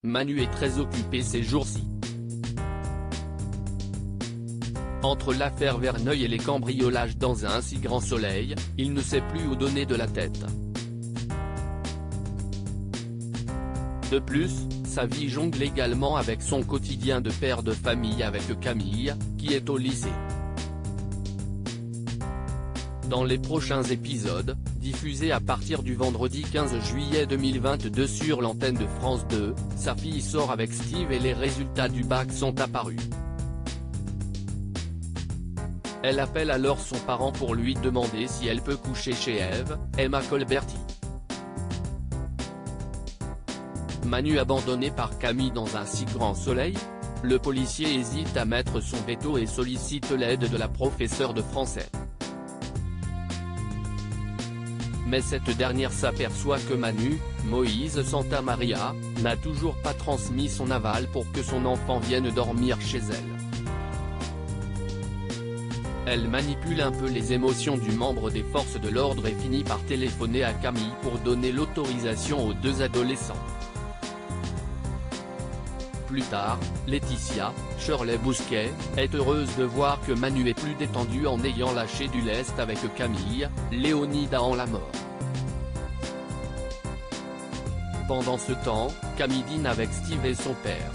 Manu est très occupé ces jours-ci. Entre l'affaire Verneuil et les cambriolages dans un si grand soleil, il ne sait plus où donner de la tête. De plus, sa vie jongle également avec son quotidien de père de famille avec Camille, qui est au lycée. Dans les prochains épisodes, diffusés à partir du vendredi 15 juillet 2022 sur l'antenne de France 2, sa fille sort avec Steve et les résultats du bac sont apparus. Elle appelle alors son parent pour lui demander si elle peut coucher chez Eve, Emma Colberti. Manu abandonné par Camille dans un si grand soleil? Le policier hésite à mettre son veto et sollicite l'aide de la professeure de français. Mais cette dernière s'aperçoit que Manu, Moïse Santamaria, n'a toujours pas transmis son aval pour que son enfant vienne dormir chez elle. Elle manipule un peu les émotions du membre des forces de l'ordre et finit par téléphoner à Camille pour donner l'autorisation aux deux adolescents. Plus tard, Laetitia, Shirley Bousquet, est heureuse de voir que Manu est plus détendu en ayant lâché du lest avec Camille, Léonida en la mort. Pendant ce temps, Camille dîne avec Steve et son père.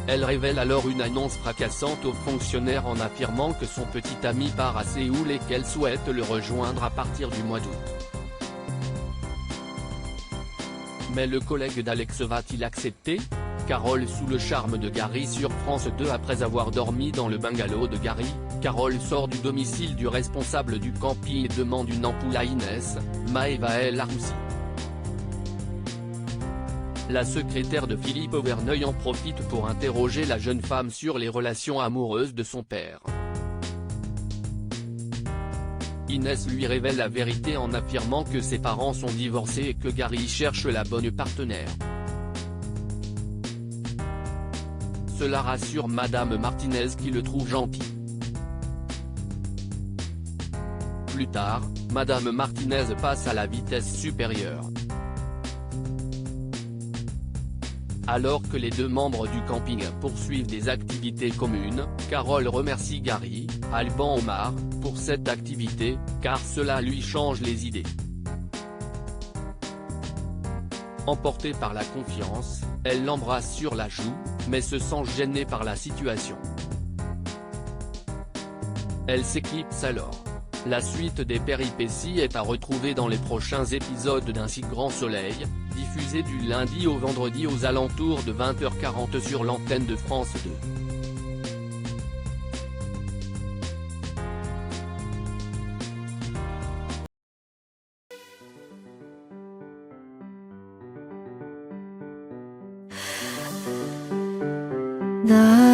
Elle révèle alors une annonce fracassante aux fonctionnaires en affirmant que son petit ami part à Séoul et qu'elle souhaite le rejoindre à partir du mois d'août. Mais le collègue d'Alex va-t-il accepter? Carole sous le charme de Gary sur France 2. Après avoir dormi dans le bungalow de Gary, Carole sort du domicile du responsable du camping et demande une ampoule à Inès, Maëva El Aroussi. La secrétaire de Philippe Verneuil en profite pour interroger la jeune femme sur les relations amoureuses de son père. Inès lui révèle la vérité en affirmant que ses parents sont divorcés et que Gary cherche la bonne partenaire. Cela rassure Madame Martinez qui le trouve gentil. Plus tard, Madame Martinez passe à la vitesse supérieure. Alors que les deux membres du camping poursuivent des activités communes, Carole remercie Gary, Alban Omar, pour cette activité, car cela lui change les idées. Emportée par la confiance, elle l'embrasse sur la joue, mais se sent gênée par la situation. Elle s'éclipse alors. La suite des péripéties est à retrouver dans les prochains épisodes d'Un si grand soleil, diffusé du lundi au vendredi aux alentours de 20h40 sur l'antenne de France 2. 나